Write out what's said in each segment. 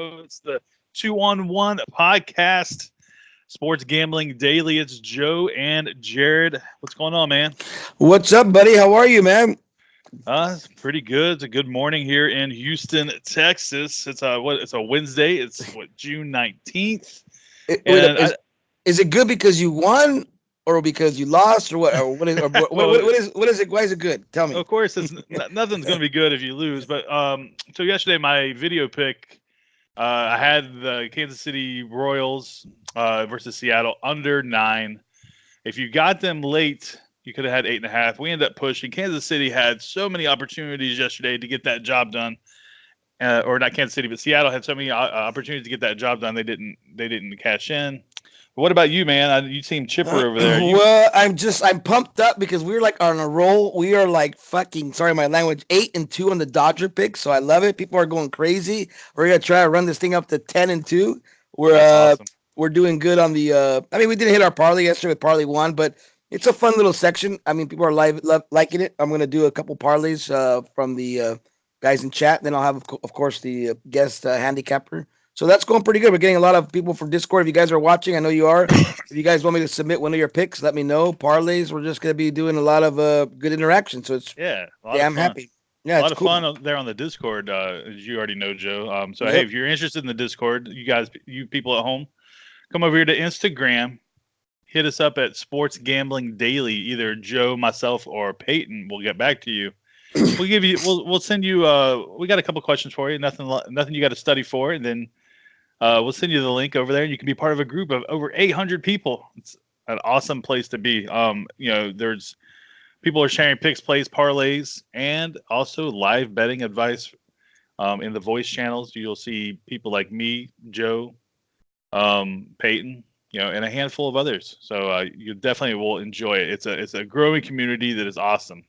It's the 2-on-1 podcast, Sports Gambling Daily. It's Joe and Jared. What's going on, man? What's up, buddy? How are you, man? It's pretty good. It's a good morning here in Houston, Texas. It's a Wednesday. It's June 19th. Wait up, And is it good because you won, or because you lost, or what? Or what is? Or what is it? Why is it good? Tell me. of course, nothing's going to be good if you lose. But so yesterday, my video pick, I had the Kansas City Royals versus Seattle under 9. If you got them late, you could have had 8.5. We ended up pushing. Kansas City had so many opportunities yesterday to get that job done. Or not Kansas City, but Seattle had so many opportunities to get that job done. They didn't cash in. But what about you, man? You seem chipper over there. Well, I'm pumped up because we're like on a roll. We are like fucking, sorry my language, 8-2 on the Dodger pick. So I love it. People are going crazy. We're gonna try to run this thing up to 10-2. That's awesome. We're doing good on the. I mean, we didn't hit our parlay yesterday with parlay 1, but it's a fun little section. I mean, people are liking it. I'm gonna do a couple parlays from the guys in chat. Then I'll have, of course, the guest handicapper. So that's going pretty good. We're getting a lot of people from Discord. If you guys are watching, I know you are. If you guys want me to submit one of your picks, let me know. Parlays, we're just going to be doing a lot of good interaction. So it's I'm happy. Yeah, a lot of fun there on the Discord, as you already know, Joe. Hey, if you're interested in the Discord, you people at home, come over here to Instagram. Hit us up at Sports Gambling Daily. Either Joe, myself, or Peyton will get back to you. We'll send you. We got a couple questions for you. Nothing you got to study for, and then we'll send you the link over there. And you can be part of a group of over 800 people. It's an awesome place to be. There's people are sharing picks, plays, parlays, and also live betting advice in the voice channels. You'll see people like me, Joe, Peyton, and a handful of others. So you definitely will enjoy it. It's a growing community that is awesome.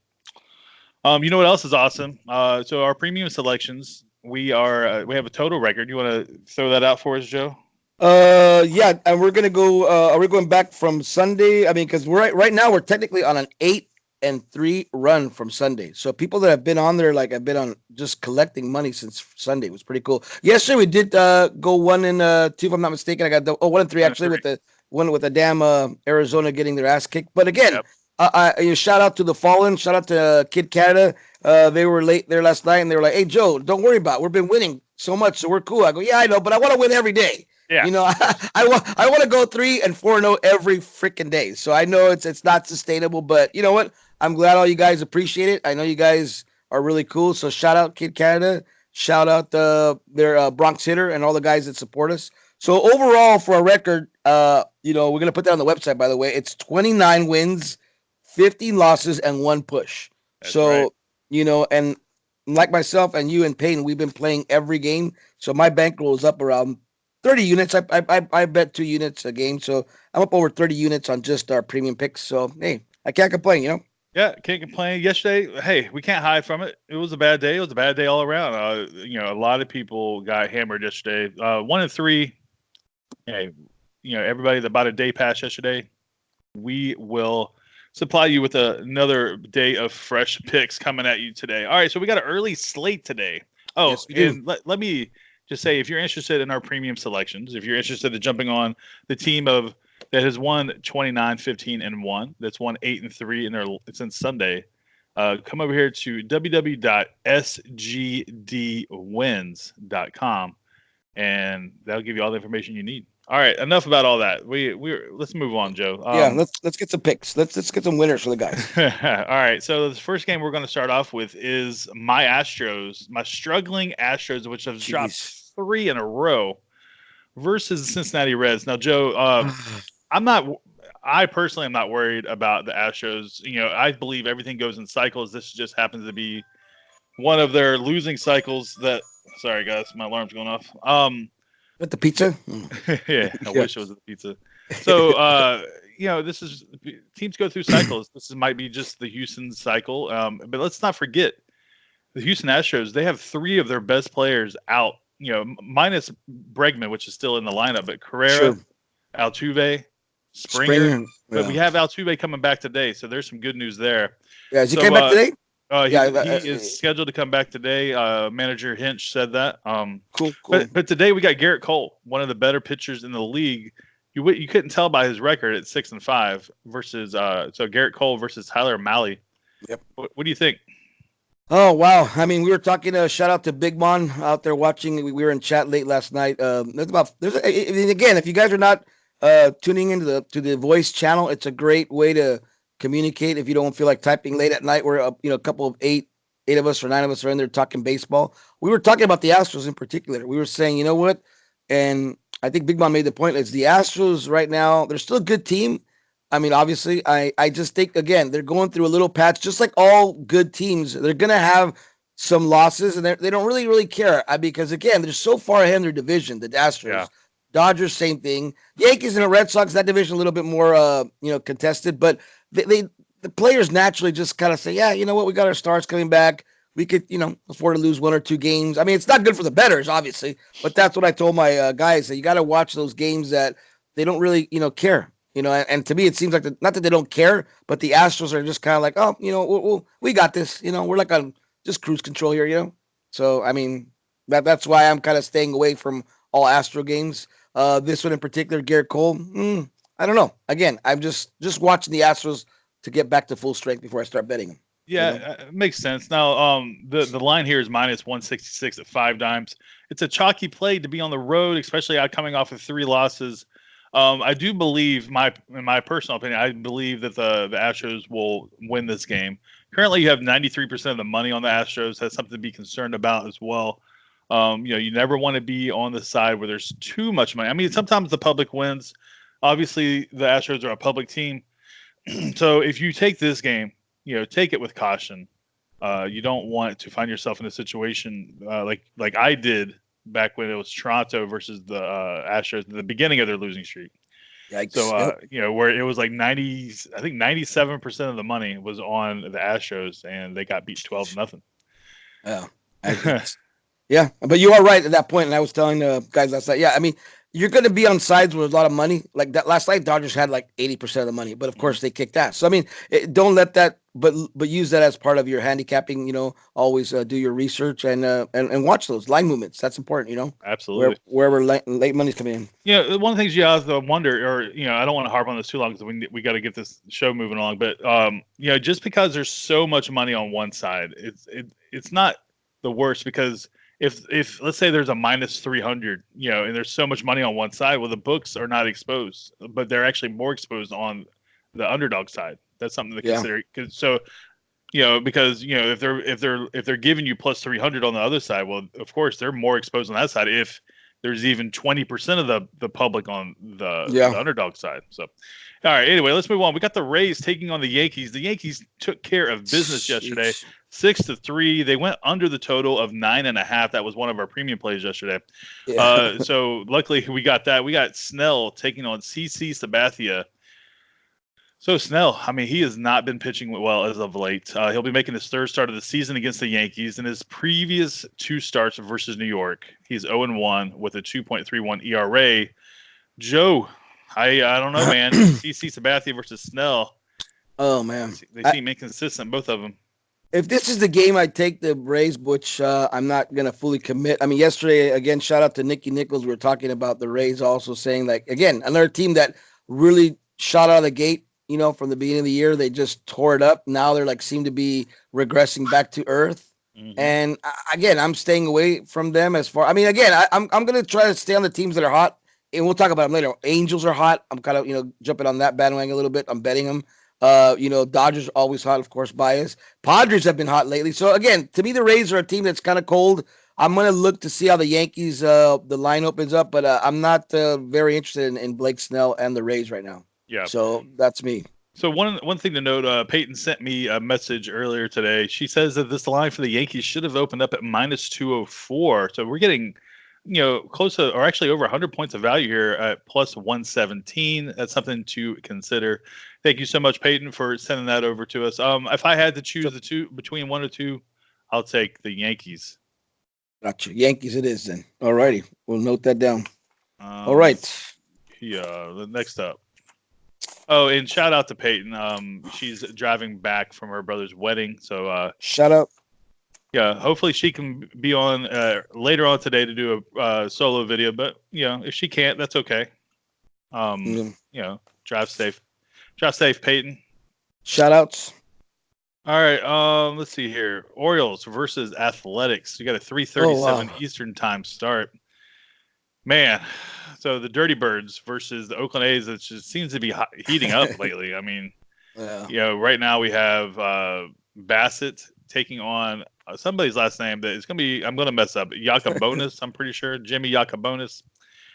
You know what else is awesome? So our premium selections, we have a total record. You want to throw that out for us, Joe? Yeah, and we're gonna go. Are we going back from Sunday? I mean, because right now we're technically on an 8-3 run from Sunday. So people that have been on there, like, have been on just collecting money since Sunday. It was pretty cool. Yesterday we did go 1-2, if I'm not mistaken. I got 1-3 actually with the one with the damn Arizona getting their ass kicked. But again. Yep. Shout out to the Fallen. Shout out to Kid Canada. They were late there last night, and they were like, "Hey, Joe, don't worry about it. We've been winning so much, so we're cool." I go, "Yeah, I know, but I want to win every day. Yeah. I want to go 3-4-0 every freaking day. So I know it's not sustainable, but you know what? I'm glad all you guys appreciate it. I know you guys are really cool. So shout out Kid Canada. Shout out their Bronx Hitter and all the guys that support us. So overall, for a record, we're gonna put that on the website. By the way, it's 29 wins. 50 losses and 1 push. That's so, right. And like myself and you and Payne, we've been playing every game. So my bankroll is up around 30 units. I bet 2 units a game. So I'm up over 30 units on just our premium picks. So, hey, I can't complain, Yeah, can't complain. Yesterday, hey, we can't hide from it. It was a bad day. It was a bad day all around. A lot of people got hammered yesterday. 1-3. Hey, everybody that bought a day pass yesterday, we will supply you with another day of fresh picks coming at you today. All right, so we got an early slate today. Oh, yes, and let me just say, if you're interested in our premium selections, if you're interested in jumping on the team that has won 29, 15, and 1, that's won 8-3, and since Sunday, come over here to www.sgdwins.com, and that'll give you all the information you need. All right, enough about all that. Let's move on, Joe. Let's get some picks. Let's get some winners for the guys. All right, so the first game we're going to start off with is my Astros, my struggling Astros, which have dropped 3 in a row, versus the Cincinnati Reds. Now, Joe, I personally am not worried about the Astros. I believe everything goes in cycles. This just happens to be one of their losing cycles. Sorry, guys, my alarm's going off. With the pizza? Yeah, I wish it was the pizza. So, this is teams go through cycles. Might be just the Houston cycle. But let's not forget the Houston Astros. They have 3 of their best players out. Minus Bregman, which is still in the lineup, but Carrera, Altuve, Springer. But we have Altuve coming back today, so there's some good news there. Yeah, he came back today? He is scheduled to come back today. Manager Hinch said that. Cool. But today we got Garrett Cole, one of the better pitchers in the league. You couldn't tell by his record at 6-5 versus so Garrett Cole versus Tyler Malley. Yep. What do you think? Oh wow! I mean, we were talking. Shout out to Big Mon out there watching. We were in chat late last night. Again, if you guys are not tuning into the voice channel, it's a great way to communicate. If you don't feel like typing late at night, we're a couple of eight of us or 9 of us are in there talking baseball. We were talking about the Astros in particular. We were saying, you know what, and I think Big Mon made the point. It's the Astros right now. They're still a good team. I mean, obviously, I just think, again, they're going through a little patch, just like all good teams. They're going to have some losses, and they don't really care because, again, they're so far ahead in their division, the Astros. Yeah. Dodgers, same thing. Yankees and the Red Sox, that division a little bit more, contested. But the players naturally just kind of say, yeah, you know what, we got our stars coming back. We could, afford to lose 1 or 2 games. I mean, it's not good for the bettors, obviously, but that's what I told my guys, that you got to watch those games that they don't really, care. And to me, it seems like not that they don't care, but the Astros are just kind of like, oh, we got this. We're like on just cruise control here, So, I mean, that's why I'm kind of staying away from all Astro games. This one in particular, Garrett Cole, I don't know. Again, I'm just watching the Astros to get back to full strength before I start betting them. Yeah, it makes sense. Now, the line here is -166 at 5 dimes. It's a chalky play to be on the road, especially coming off of 3 losses. I do believe, in my personal opinion, I believe that the Astros will win this game. Currently, you have 93% of the money on the Astros. That's something to be concerned about as well. You never want to be on the side where there's too much money. I mean, sometimes the public wins. Obviously, the Astros are a public team. So if you take this game, take it with caution. You don't want to find yourself in a situation like I did back when it was Toronto versus the Astros at the beginning of their losing streak. Yikes. So, where it was like 97% of the money was on the Astros, and they got beat 12-0. Yeah. Yeah, but you are right at that point, and I was telling the guys last night, yeah, I mean, you're going to be on sides with a lot of money. Like that last night, Dodgers had like 80% of the money, but of course they kicked ass. So, I mean, don't let that, but use that as part of your handicapping, always do your research and watch those line movements. That's important, Absolutely. Wherever late money's coming in. One of the things you have to wonder, or, I don't want to harp on this too long because we got to get this show moving along, but, just because there's so much money on one side, it's not the worst, because if let's say there's a -300, and there's so much money on one side, well, the books are not exposed, but they're actually more exposed on the underdog side. That's something to consider. So, because if they're giving you +300 on the other side, well, of course they're more exposed on that side. If there's even 20% of the public on the underdog side. So, all right. Anyway, let's move on. We got the Rays taking on the Yankees. The Yankees took care of business yesterday. 6-3. They went under the total of 9.5. That was one of our premium plays yesterday. Yeah. So luckily we got that. We got Snell taking on CC Sabathia. So Snell, I mean, he has not been pitching well as of late. He'll be making his 3rd start of the season against the Yankees. In his previous 2 starts versus New York, he's 0-1 with a 2.31 ERA. Joe, I don't know, man. CC Sabathia versus Snell. Oh man, they seem inconsistent, both of them. If this is the game, I take the Rays, which I'm not going to fully commit. I mean, yesterday, again, shout out to Nicky Nichols. We were talking about the Rays also saying, like, again, another team that really shot out of the gate, from the beginning of the year. They just tore it up. Now they're seem to be regressing back to earth. Mm-hmm. And again, I'm staying away from them I'm going to try to stay on the teams that are hot. And we'll talk about them later. Angels are hot. I'm kind of, jumping on that bandwagon a little bit. I'm betting them. Dodgers are always hot, of course, bias. Padres have been hot lately. So again, to me, the Rays are a team that's kind of cold. I'm going to look to see how the Yankees, the line opens up, but I'm not very interested in Blake Snell and the Rays right now. Yeah. So that's me. So one thing to note, Peyton sent me a message earlier today. She says that this line for the Yankees should have opened up at -204. So we're getting, close to, or actually over 100 points of value here at +117. That's something to consider. Thank you so much, Peyton, for sending that over to us. If I had to choose the two between 1 or 2, I'll take the Yankees. Gotcha. Yankees it is then. All righty. We'll note that down. All right. Yeah. Next up. Oh, and shout out to Peyton. She's driving back from her brother's wedding, so Shout out. yeah, hopefully she can be on later on today to do a solo video. But if she can't, that's okay. Mm. Drive safe. Drive safe, Peyton. Shout outs. All right. Let's see here. Orioles versus Athletics. You got a 3:37 Wow. Eastern time start. Man, so the Dirty Birds versus the Oakland A's. It just seems to be heating up lately. I mean, Yeah. right now we have Bassett taking on somebody's last name that is going to be. I'm going to mess up. Yacobonis. I'm pretty sure Jimmy Yacobonis.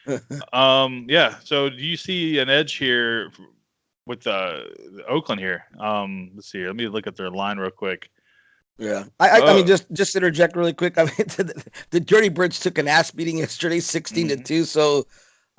Yeah. So do you see an edge here with Oakland here? Let's see. Let me look at their line real quick. Yeah, I mean, just interject really quick. I mean, the Dirty Birds took an ass beating yesterday, 16-2. So,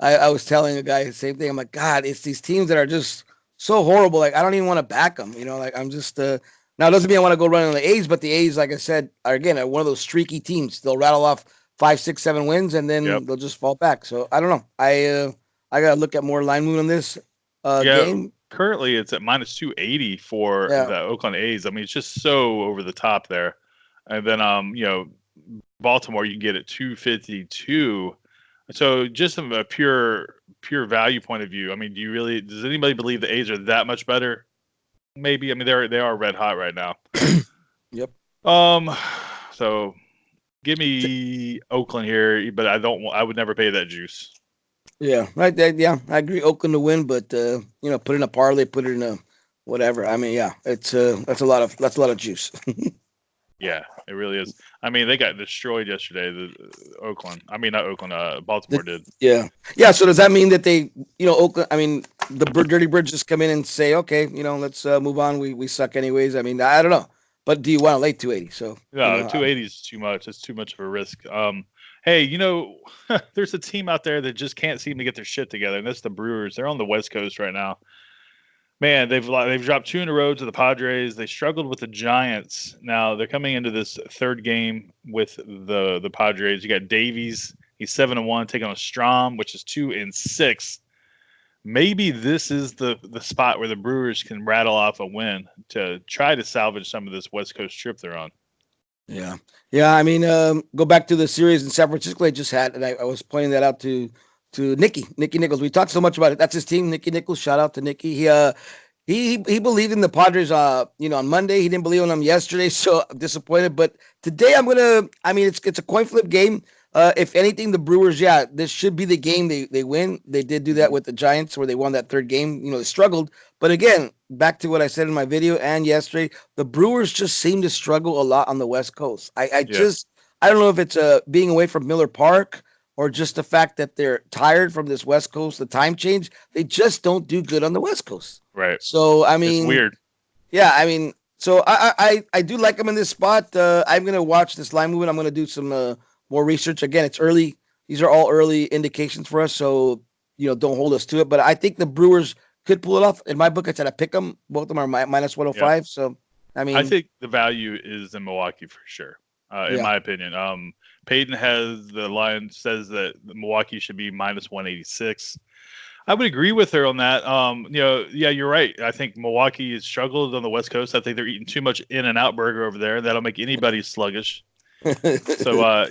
I was telling a guy the same thing. I'm like, God, it's these teams that are just so horrible. Like, I don't even want to back them. Like I'm just now it doesn't mean I want to go run on the A's, but the A's, like I said, are again one of those streaky teams. They'll rattle off 5, 6, 7 wins, and then they'll just fall back. So I don't know. I gotta look at more line move on this game. Currently, it's at minus 280 for the Oakland A's. I mean, it's just so over the top there. And then, Baltimore, you can get at 252. So just from a pure value point of view, I mean, does anybody believe the A's are that much better? Maybe. I mean, they are red hot right now. Yep. So give me Oakland here, but I would never pay that juice. Yeah, right. Yeah, I agree. Oakland to win, but put in a parlay, put it in a whatever. I mean, yeah, it's that's a lot of juice. Yeah, it really is. I mean, they got destroyed yesterday. Not Oakland. Baltimore did. Yeah. So does that mean that they, Oakland? I mean, the Dirty Birds just come in and say, okay, let's move on. We suck anyways. I mean, I don't know, but do you want to lay 280? So no, 280 is too much. It's too much of a risk. Hey, there's a team out there that just can't seem to get their shit together, and that's the Brewers. They're on the West Coast right now. Man, they've dropped 2 in a row to the Padres. They struggled with the Giants. Now they're coming into this third game with the Padres. You got Davies. He's 7-1, taking on Strom, which is 2-6. Maybe this is the spot where the Brewers can rattle off a win to try to salvage some of this West Coast trip they're on. Yeah. I mean, go back to the series in San Francisco I just had, and I was pointing that out to Nicky Nichols. We talked so much about it. That's his team, Nicky Nichols. Shout out to Nicky. He believed in the Padres. On Monday he didn't believe in them yesterday, so I'm disappointed. But today I mean, it's a coin flip game. If anything, the Brewers, this should be the game they win. They did do that with the Giants where they won that third game. They struggled. But again, back to what I said in my video and yesterday, the Brewers just seem to struggle a lot on the West Coast. I don't know if it's being away from Miller Park or just the fact that they're tired from this West Coast, the time change. They just don't do good on the West Coast. Right. So, I mean, it's weird. Yeah, I mean, so I do like them in this spot. I'm going to watch this line movement. I'm going to do some more research. Again, it's early. These are all early indications for us. So, don't hold us to it. But I think the Brewers could pull it off. In my book, I said to pick them. Both of them are minus 105. Yeah. So, I mean, I think the value is in Milwaukee for sure, in my opinion. Peyton has the line says that Milwaukee should be minus 186. I would agree with her on that. You're right. I think Milwaukee has struggled on the West Coast. I think they're eating too much In-N-Out burger over there. That'll make anybody sluggish. So,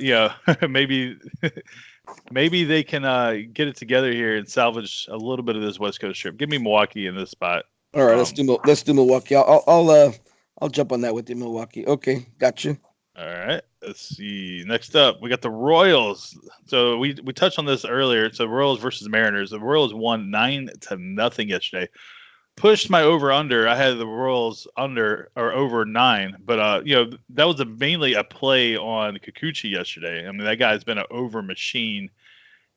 maybe they can get it together here and salvage a little bit of this West Coast trip. Give me Milwaukee in this spot. All right, let's do Milwaukee. I'll jump on that with you, Milwaukee. Okay, got you. All right. Let's see. Next up, we got the Royals. So we touched on this earlier. So Royals versus Mariners. The Royals won 9-0 yesterday. Pushed my over under. I had the Royals under or over 9, but that was mainly a play on Kikuchi yesterday. I mean, that guy's been an over machine.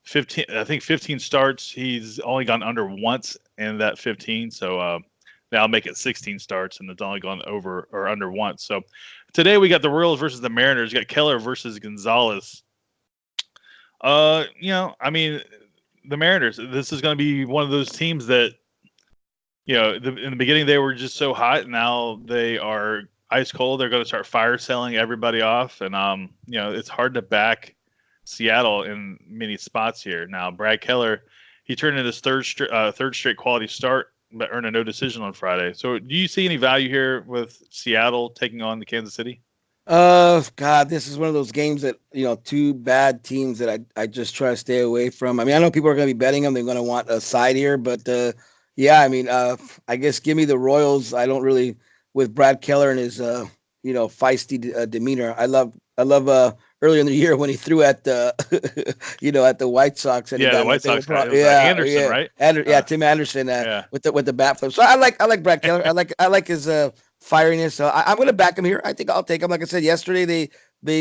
15 starts. He's only gone under once in that 15. So now I'll make it 16 starts, and it's only gone over or under once. So today we got the Royals versus the Mariners. You got Keller versus Gonzalez. I mean, the Mariners. This is going to be one of those teams that, in the beginning they were just so hot. Now they are ice cold. They're going to start fire selling everybody off, and it's hard to back Seattle in many spots here. Now Brad Keller, he turned in his third straight quality start but earn a no decision on Friday. So, do you see any value here with Seattle taking on the Kansas City? God, this is one of those games that, two bad teams that I just try to stay away from. I mean, I know people are going to be betting them; they're going to want a side here, but yeah, I mean, I guess give me the Royals. I don't really with Brad Keller and his feisty demeanor. I love earlier in the year when he threw at the at the White Sox and he Yeah, the got White they were Sox guy. It was Anderson, right? Tim Anderson Yeah. with the bat flip. So I like Brad Keller. I like his firiness. So I'm going to back him here. I think I'll take him. Like I said yesterday, they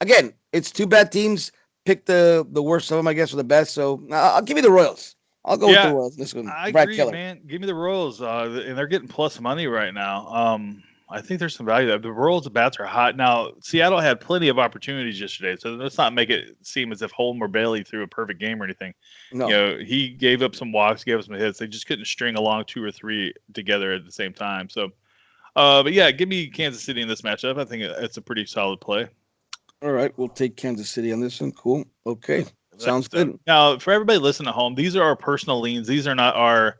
again, it's two bad teams. Pick the worst of them, I guess, or the best. So I'll give you the Royals. I'll go with the Yeah, Royals. This one, I Brad agree, Keller. man. Give me the Royals, and they're getting plus money right now. I think there's some value there. The Royals' bats are hot now. Seattle had plenty of opportunities yesterday, so let's not make it seem as if Holm or Bailey threw a perfect game or anything. No. He gave up some walks, gave up some hits. They just couldn't string along two or three together at the same time. So, but yeah, give me Kansas City in this matchup. I think it's a pretty solid play. All right, we'll take Kansas City on this one. Cool. Okay. Sounds So, good. now, for everybody listening at home, these are our personal leans. These are not our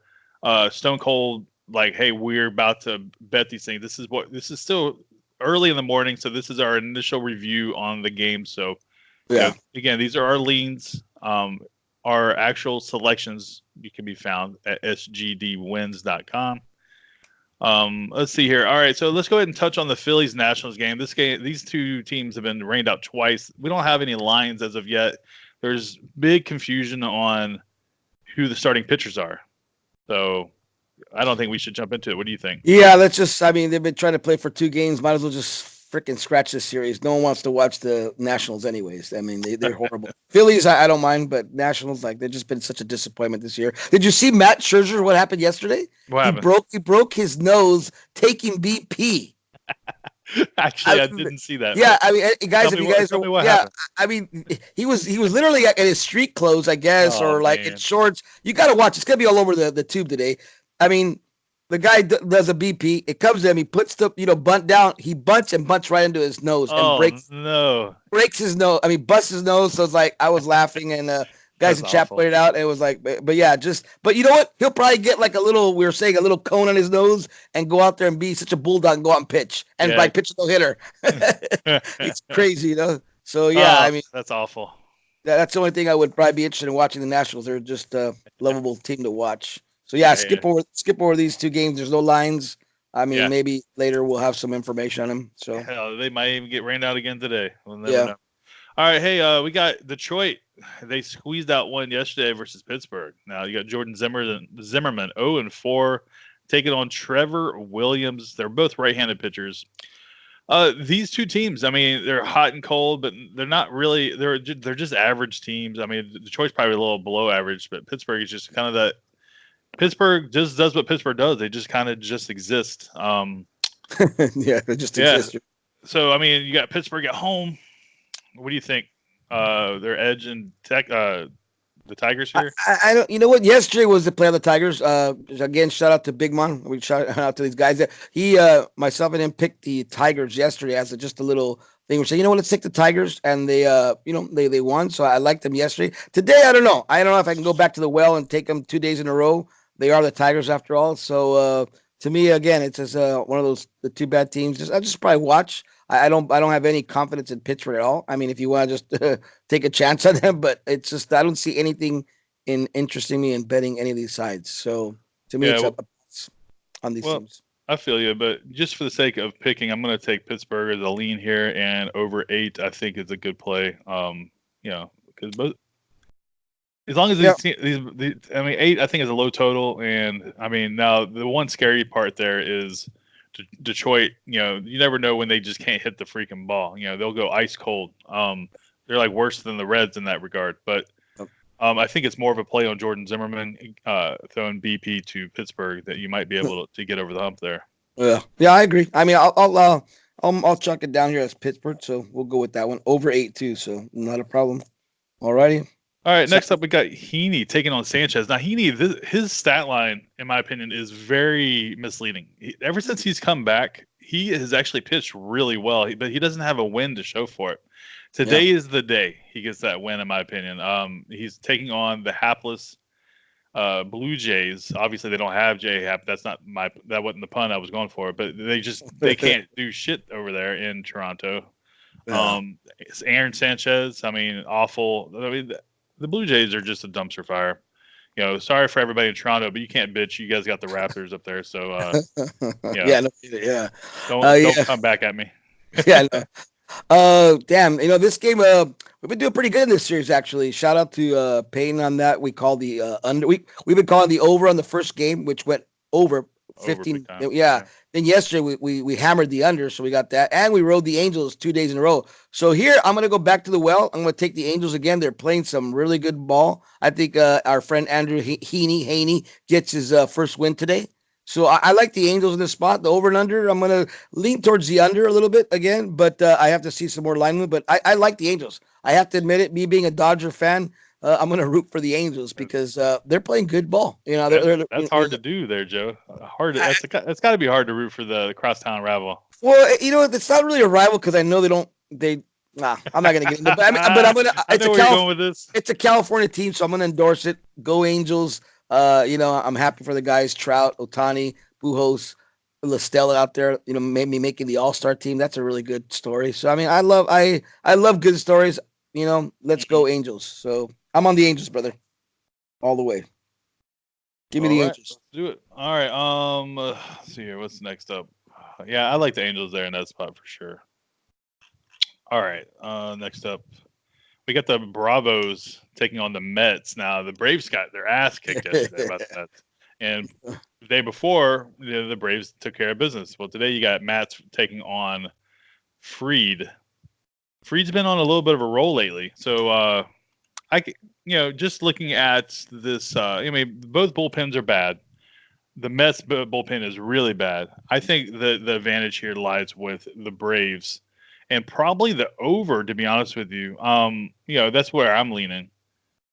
stone cold, like, hey, we're about to bet these things. This is still early in the morning, so this is our initial review on the game. So, Yeah. again, these are our leans. Our actual selections you can be found at sgdwins.com. Let's see here. All right, so let's go ahead and touch on the Phillies Nationals game. These two teams have been rained out twice. We don't have any lines as of yet. There's big confusion on who the starting pitchers are. So I don't think we should jump into it. What do you think? Yeah, I mean, they've been trying to play for 2 games. Might as well just freaking scratch this series. No one wants to watch the Nationals anyways. I mean, they're horrible. Phillies, I don't mind, but Nationals, like, they've just been such a disappointment this year. Did you see Matt Scherzer, what happened yesterday? What happened? He broke his nose taking BP. Actually, I didn't see that. Yeah, I mean, guys, if you guys tell me what yeah, happened. I mean, he was literally in his street clothes, I guess, Oh, or like man. in shorts. You got to watch. It's gonna be all over the tube today. I mean, the guy does a BP. It comes to him. He puts the bunt down. He bunts right into his nose and breaks his nose. I mean, busts his nose. So it's like I was laughing and guys in chat pointed out. It was like, but yeah, but you know what? He'll probably get like a little cone on his nose and go out there and be such a bulldog and go out and pitch and like pitch a no hitter. It's crazy, So yeah, I mean, that's awful. That's the only thing I would probably be interested in watching the Nationals. They're just a lovable team to watch. So yeah, skip over these 2 games. There's no lines. I mean, maybe later we'll have some information on them. So hell, they might even get rained out again today. We'll never know. All right, hey, we got Detroit. They squeezed out one yesterday versus Pittsburgh. Now you got Jordan Zimmerman 0-4, taking on Trevor Williams. They're both right-handed pitchers. These two teams, I mean, they're hot and cold, but they're not really. They're just average teams. I mean, Detroit's probably a little below average, but Pittsburgh is just kind of that. Pittsburgh just does what Pittsburgh does. They just kind of just exist. Yeah, they just exist. So I mean, you got Pittsburgh at home. What do you think? Their edge and the Tigers here. I don't. You know what? Yesterday was the play of the Tigers. Again, shout out to Big Man. We shout out to these guys. He, myself, and him picked the Tigers yesterday as just a little thing. We say, you know what? Let's take the Tigers, and they, they won. So I liked them yesterday. Today, I don't know. I don't know if I can go back to the well and take them 2 days in a row. They are the Tigers after all. So to me, again, it's just one of the 2 bad teams. I just probably watch. I don't have any confidence in Pittsburgh at all. I mean, if you want to just take a chance on them, but it's just I don't see anything interesting me in betting any of these sides. So to me, it's up on these teams. I feel you, but just for the sake of picking, I'm going to take Pittsburgh as a lean here, and over 8, I think is a good play. Because both. As long as these, I mean, 8 I think is a low total, and I mean now the one scary part there is Detroit. You never know when they just can't hit the freaking ball. They'll go ice cold. They're like worse than the Reds in that regard. But I think it's more of a play on Jordan Zimmerman throwing BP to Pittsburgh that you might be able to get over the hump there. Yeah, I agree. I mean, I'll chuck it down here as Pittsburgh, so we'll go with that one over 8 too. So not a problem. Alrighty. All right, next up we got Heaney taking on Sanchez. Now Heaney, his stat line, in my opinion, is very misleading. Ever since he's come back, he has actually pitched really well, but he doesn't have a win to show for it. Today is the day he gets that win, in my opinion. He's taking on the hapless Blue Jays. Obviously, they don't have J Happ. That wasn't the pun I was going for. But they can't do shit over there in Toronto. Yeah. It's Aaron Sanchez. I mean, awful. I mean, the Blue Jays are just a dumpster fire. Sorry for everybody in Toronto, but you can't bitch. You guys got the Raptors up there, so Yeah, no, yeah. don't Yeah, come back at me. yeah. No. Damn, this game, we've been doing pretty good in this series, actually. Shout out to Payne on that. We call the under. We've been calling the over on the first game, which went over Over big 15. time. Yeah. Then yesterday we hammered the under, so we got that, and we rode the Angels 2 days in a row. So here I'm gonna go back to the well. I'm gonna take the Angels again. They're playing some really good ball. I think our friend Andrew Haney gets his first win today. So I like the Angels in this spot, the over and under. I'm gonna lean towards the under a little bit again, but I have to see some more line move. But I like the Angels. I have to admit it. Me being a Dodger fan, I'm gonna root for the Angels because they're playing good ball. That's hard to do there, Joe. That's got to be hard to root for the crosstown rival. Well, it's not really a rival because I know they don't. Nah, I'm not gonna get into it. But I'm gonna. I know where you're going with this. It's a California team, so I'm gonna endorse it. Go Angels. I'm happy for the guys, Trout, Otani, Pujols, La Stella out there, maybe making the All-Star team. That's a really good story. So I mean, I love good stories. Let's go Angels. So I'm on the Angels, brother, all the way. Give me the Angels. Let's do it. All right. Let's see here. What's next up? Yeah, I like the Angels there in that spot for sure. All right. Next up, we got the Bravos taking on the Mets. Now, the Braves got their ass kicked yesterday about that. And the day before, the Braves took care of business. Well, today you got Mets taking on Fried. Fried's been on a little bit of a roll lately. So, just looking at this, both bullpens are bad. The Mets bullpen is really bad. I think the advantage here lies with the Braves. And probably the over, to be honest with you. That's where I'm leaning.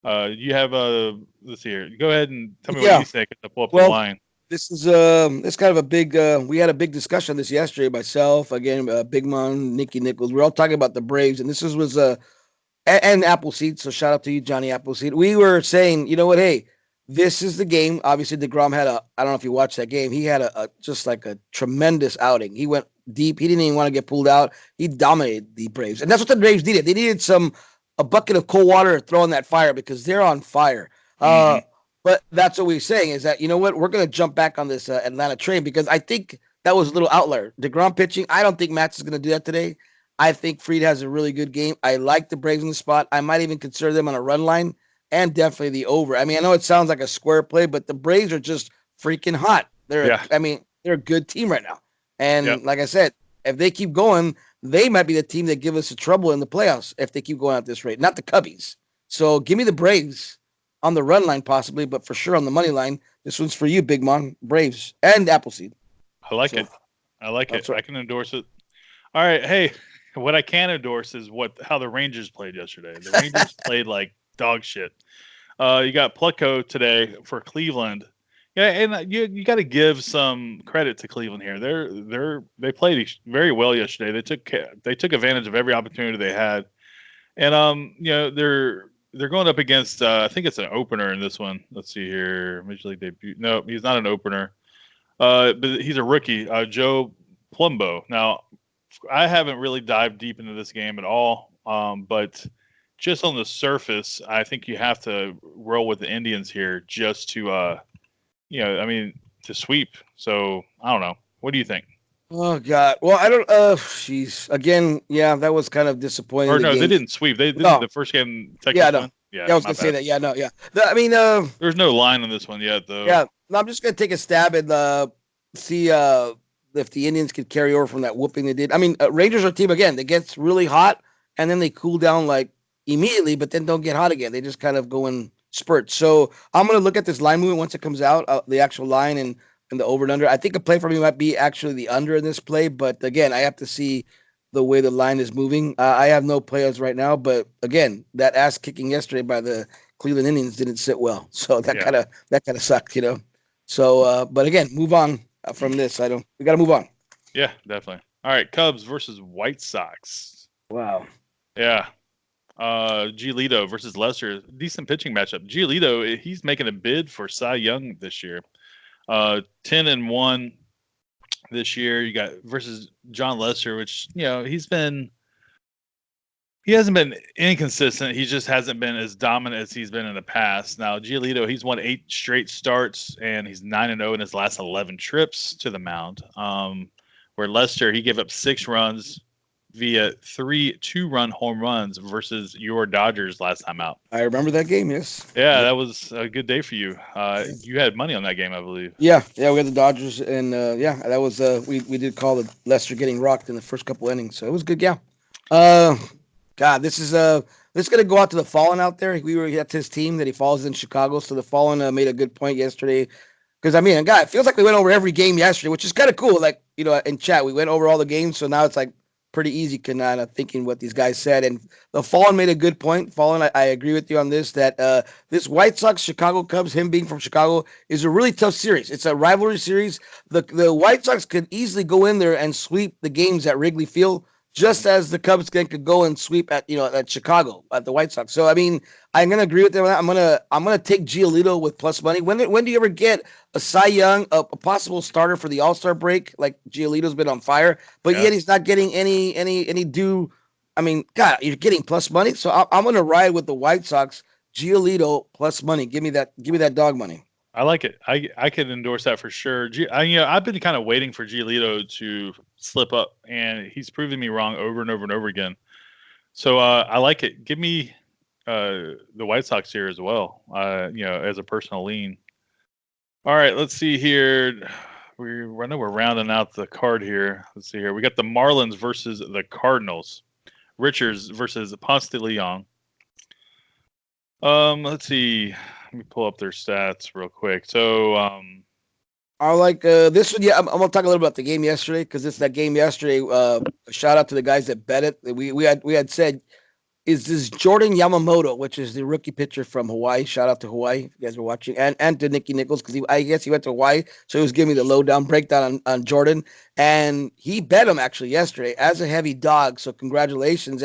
You have let's see here. Go ahead and tell me what you think. I'll pull up the line. This is it's kind of a big. We had a big discussion on this yesterday. Myself, again, Big Mon, Nikki Nichols. We're all talking about the Braves, and this was and Appleseed. So shout out to you, Johnny Appleseed. We were saying, you know what? Hey, this is the game. Obviously, DeGrom had I don't know if you watched that game. He had just like a tremendous outing. He went deep. He didn't even want to get pulled out. He dominated the Braves. And that's what the Braves needed. They needed a bucket of cold water to throw on that fire because they're on fire. But that's what we're saying is that, you know what? We're going to jump back on this Atlanta train because I think that was a little outlier. DeGrom pitching, I don't think Matz is going to do that today. I think Fried has a really good game. I like the Braves in the spot. I might even consider them on a run line and definitely the over. I mean, I know it sounds like a square play, but the Braves are just freaking hot. They're a good team right now. And like I said, if they keep going, they might be the team that give us a trouble in the playoffs if they keep going at this rate, not the Cubbies. So give me the Braves on the run line possibly, but for sure on the money line. This one's for you, Big Mon, Braves and Appleseed. I like it. I like it. Right. I can endorse it. All right. Hey, what I can endorse is how the Rangers played yesterday. The Rangers played like dog shit. You got Plucko today for Cleveland. Yeah, and you got to give some credit to Cleveland here. They played very well yesterday. They took advantage of every opportunity they had, and they're going up against I think it's an opener in this one. Let's see here, Major League debut. No, he's not an opener, but he's a rookie, Joe Plumbo. Now, I haven't really dived deep into this game at all, but just on the surface, I think you have to roll with the Indians here just to. To sweep. So I don't know. What do you think? Oh God. Well, I don't. Jeez. Again, yeah, that was kind of disappointing. Or no, they didn't sweep. They did the first game. Yeah, no. Yeah, I was gonna say that. Yeah, no, yeah. There's no line on this one yet, though. Yeah, no, I'm just gonna take a stab and see if the Indians could carry over from that whooping they did. I mean, Rangers are a team again that gets really hot and then they cool down like immediately, but then don't get hot again. They just kind of go in spurts. So I'm going to look at this line movement once it comes out, the actual line and the over and under. I think a play for me might be actually the under in this play, but again, I have to see the way the line is moving. I have no players right now, but again, that ass kicking yesterday by the Cleveland Indians didn't sit well. So that kind of sucked, So, but again, move on from this. We got to move on. Yeah, definitely. All right. Cubs versus White Sox. Wow. Yeah. Giolito versus Lester. Decent pitching matchup. Giolito, he's making a bid for Cy Young this year. 10-1 this year. You got versus John Lester, which he hasn't been inconsistent. He just hasn't been as dominant as he's been in the past. Now Giolito, he's won 8 straight starts and he's 9-0 in his last 11 trips to the mound. Where Lester, he gave up 6 runs via 3 2-run home runs versus your Dodgers last time out. I remember that game. Yes. Yeah, that was a good day for you. You had money on that game, I believe. Yeah, we had the Dodgers, and that was we did call it Lester getting rocked in the first couple innings, so it was good. Yeah. God, this is gonna go out to the Fallen out there. That's his team that he follows in Chicago. So the Fallen made a good point yesterday. Because, God, it feels like we went over every game yesterday, which is kind of cool. Like, in chat, we went over all the games. So now it's like pretty easy kind of thinking what these guys said. And the Fallen made a good point. Fallen, I agree with you on this, that this White Sox Chicago Cubs, him being from Chicago, is a really tough series. It's a rivalry series. The White Sox could easily go in there and sweep the games at Wrigley Field, just as the Cubs could go and sweep at Chicago at the White Sox. So I'm gonna agree with them. I'm gonna take Giolito with plus money. When do you ever get a Cy Young, a possible starter for the All-Star break? Like Giolito's been on fire, but yet he's not getting any due. God, you're getting plus money. So I'm gonna ride with the White Sox. Giolito plus money. Give me that dog money. I like it. I could endorse that for sure. I've been kind of waiting for Giolito to slip up, and he's proven me wrong over and over and over again. So I like it. Give me the White Sox here as well. As a personal lean. All right, let's see here. I know we're rounding out the card here. Let's see here. We got the Marlins versus the Cardinals. Richards versus Ponce de Leon. Let's see. Let me pull up their stats real quick. So, I like this one. Yeah, I'm gonna talk a little about the game yesterday because it's that game yesterday. Shout out to the guys that bet it. We had said, is this Jordan Yamamoto, which is the rookie pitcher from Hawaii. Shout out to Hawaii if you guys were watching, and to Nicky Nichols because I guess he went to Hawaii, so he was giving me the lowdown breakdown on Jordan, and he bet him actually yesterday as a heavy dog. So congratulations.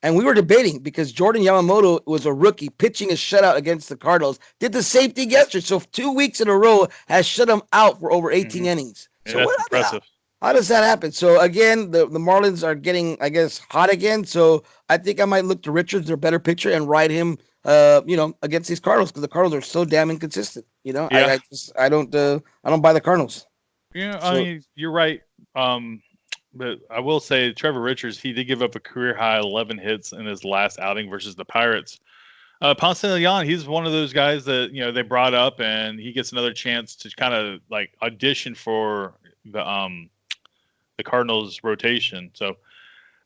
And we were debating because Jordan Yamamoto was a rookie pitching a shutout against the Cardinals. Did the same thing yesterday. So 2 weeks in a row has shut him out for over 18 innings. Yeah, so that's impressive. How does that happen? So again, the Marlins are getting, I guess, hot again. So I think I might look to Richards, their better pitcher, and ride him, against these Cardinals because the Cardinals are so damn inconsistent. Yeah. I don't buy the Cardinals. Yeah, I mean, you're right. But I will say Trevor Richards, he did give up a career high 11 hits in his last outing versus the Pirates. Ponce de Leon, he's one of those guys that they brought up, and he gets another chance to kind of like audition for the Cardinals rotation. So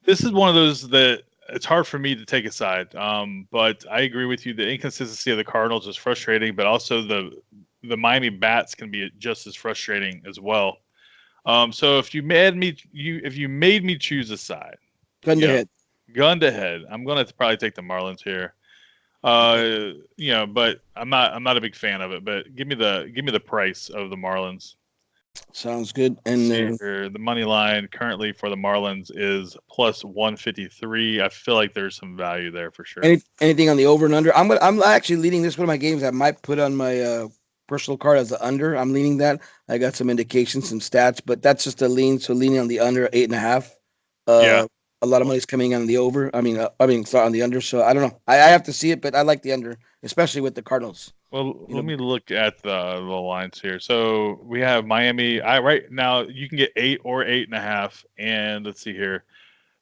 this is one of those that it's hard for me to take aside. But I agree with you. The inconsistency of the Cardinals is frustrating, but also the Miami bats can be just as frustrating as well. So if you made me choose a side, gun to head, I'm gonna probably take the Marlins here. But I'm not a big fan of it. But give me the price of the Marlins. Sounds good. And the money line currently for the Marlins is plus 153. I feel like there's some value there for sure. Anything on the over and under? I'm actually leading this one of my games. I might put on my personal card as the under. I'm leaning that. I got some indications, some stats, but that's just a lean. So leaning on the under 8.5. A lot of money's coming on the over. Sorry, on the under. So I don't know. I have to see it, but I like the under, especially with the Cardinals. Well, let me look at the lines here. So we have Miami. Right now you can get 8 or 8.5, and let's see here.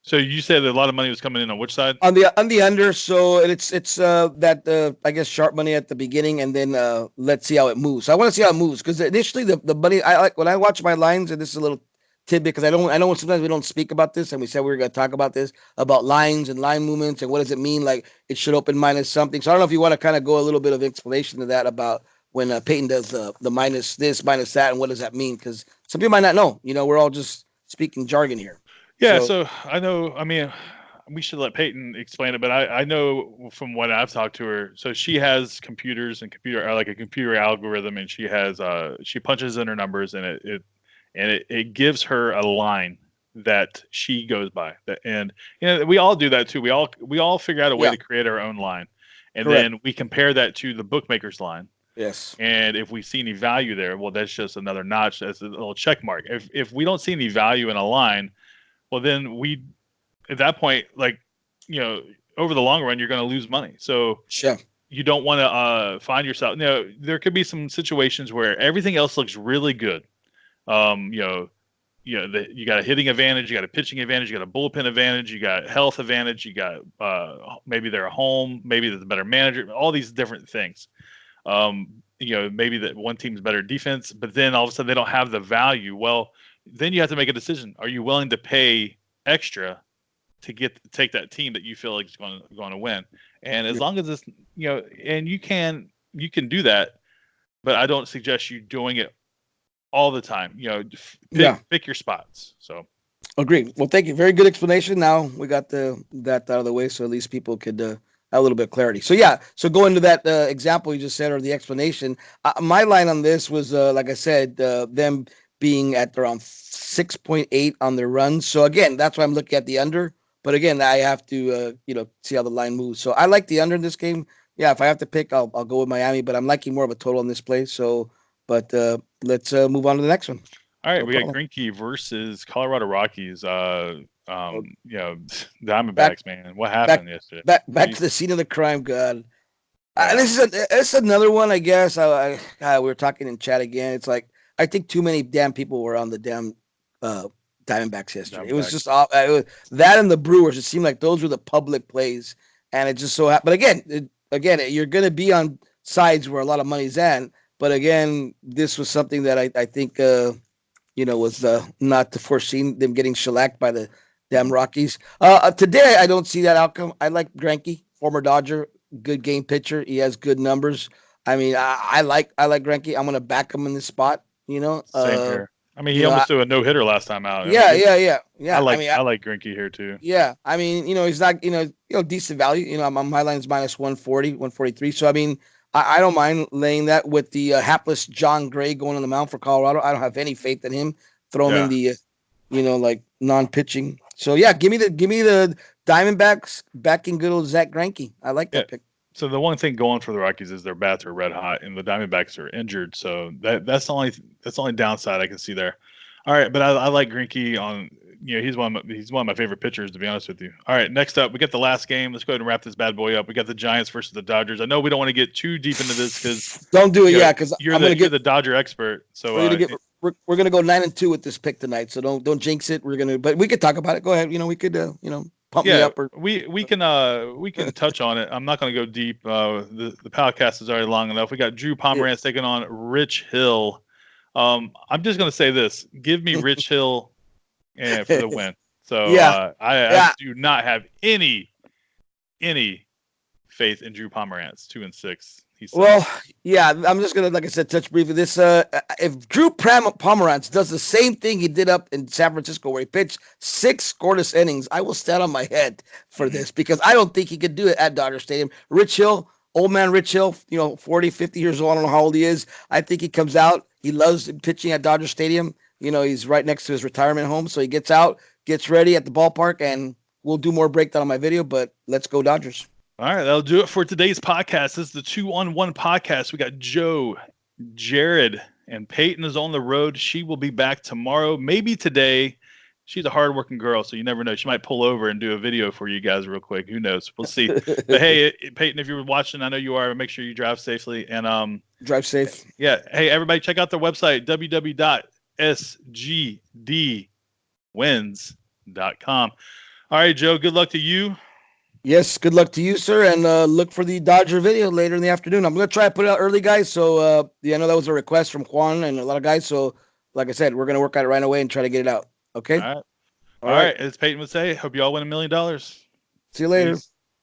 So you said that a lot of money was coming in on which side? On the under. So it's that I guess sharp money at the beginning, and then let's see how it moves. So I want to see how it moves because initially the money I like when I watch my lines, and this is a little tidbit because I know sometimes we don't speak about this, and we said we were going to talk about this about lines and line movements and what does it mean, like it should open minus something. So I don't know if you want to kind of go a little bit of explanation to that about when Peyton does the minus this, minus that, and what does that mean? Because some people might not know. We're all just speaking jargon here. Yeah, so I know. I mean, we should let Peyton explain it, but I know from what I've talked to her. So she has computers and like a computer algorithm, and she has she punches in her numbers, and it gives her a line that she goes by. And we all do that too. We all figure out a way to create our own line, and then we compare that to the bookmaker's line. Yes. And if we see any value there, well, that's just another notch. That's a little check mark. If we don't see any value in a line, well, then at that point, like, over the long run, you're going to lose money. So you don't want to find yourself. There could be some situations where everything else looks really good. You got a hitting advantage, you got a pitching advantage, you got a bullpen advantage, you got health advantage, you got maybe they're home, maybe there's a better manager, all these different things. Maybe that one team's better defense, but then all of a sudden they don't have the value. Well, then you have to make a decision. Are you willing to pay extra to take that team that you feel like is going to win? And as long as it's, and you can do that, but I don't suggest you doing it all the time. Pick your spots. So agreed. Well, thank you. Very good explanation. Now we got that out of the way, so at least people could have a little bit of clarity. So go into that example you just said, or the explanation. My line on this was, like I said, them being at around 6.8 on their runs. So again, that's why I'm looking at the under. But again, I have to see how the line moves. So I like the under in this game. Yeah, if I have to pick, I'll go with Miami. But I'm liking more of a total in this play. So, but let's move on to the next one. All right, we got Greinke versus Colorado Rockies. Diamondbacks, man. What happened yesterday? Back to the scene of the crime, God. This is another one, I guess. We were talking in chat again. It's like, I think too many damn people were on the damn Diamondbacks yesterday. It was just that and the Brewers. It seemed like those were the public plays, and it just so happened. But again, you're going to be on sides where a lot of money's at. But again, this was something that I think was not to foreseen them getting shellacked by the damn Rockies. Today, I don't see that outcome. I like Greinke, former Dodger, good game pitcher. He has good numbers. I mean, I like Greinke. I'm going to back him in this spot. Same here. I mean, he almost threw a no-hitter last time out. Yeah. I like Greinke here too. Yeah, I mean, he's not, decent value. My line is minus 140, 143. So I mean, I don't mind laying that with the hapless John Gray going on the mound for Colorado. I don't have any faith in him. Throw him in the, like non-pitching. So yeah, give me the Diamondbacks backing good old Zach Greinke. I like that pick. So the one thing going for the Rockies is their bats are red hot, and the Diamondbacks are injured. So that's the only downside I can see there. All right, but I like Greinke on. He's one of my favorite pitchers, to be honest with you. All right, next up we got the last game. Let's go ahead and wrap this bad boy up. We got the Giants versus the Dodgers. I know we don't want to get too deep into this because don't do it, because you're the Dodger expert. So we're gonna go 9-2 with this pick tonight. So don't jinx it. But we could talk about it. Go ahead. We could pump me up. Or we can touch on it. I'm not going to go deep. The podcast is already long enough. We got Drew Pomeranz taking on Rich Hill. I'm just going to say this: give me Rich Hill for the win. So I do not have any faith in Drew Pomeranz. 2-6. I'm just gonna, like I said, touch briefly. This if Drew Pomeranz does the same thing he did up in San Francisco, where he pitched 6 scoreless innings, I will stand on my head for this, because I don't think he could do it at Dodger Stadium. Rich Hill, old man Rich Hill, 40, 50 years old. I don't know how old he is. I think he comes out. He loves pitching at Dodger Stadium. He's right next to his retirement home, so he gets out, gets ready at the ballpark, and we'll do more breakdown on my video. But let's go Dodgers. All right, that'll do it for today's podcast. This is the 2-on-1 podcast. We got Joe, Jared, and Peyton is on the road. She will be back tomorrow, maybe today. She's a hardworking girl, so you never know. She might pull over and do a video for you guys real quick. Who knows? We'll see. But hey, Peyton, if you're watching, I know you are. Make sure you drive safely and drive safe. Yeah. Hey, everybody, check out their website www.sgdwins.com. All right, Joe. Good luck to you. Yes, good luck to you, sir, and look for the Dodger video later in the afternoon. I'm going to try to put it out early, guys, so I know that was a request from Juan and a lot of guys, so like I said, we're going to work on it right away and try to get it out, okay? All right. As Peyton would say, hope you all win $1 million. See you later. Peace.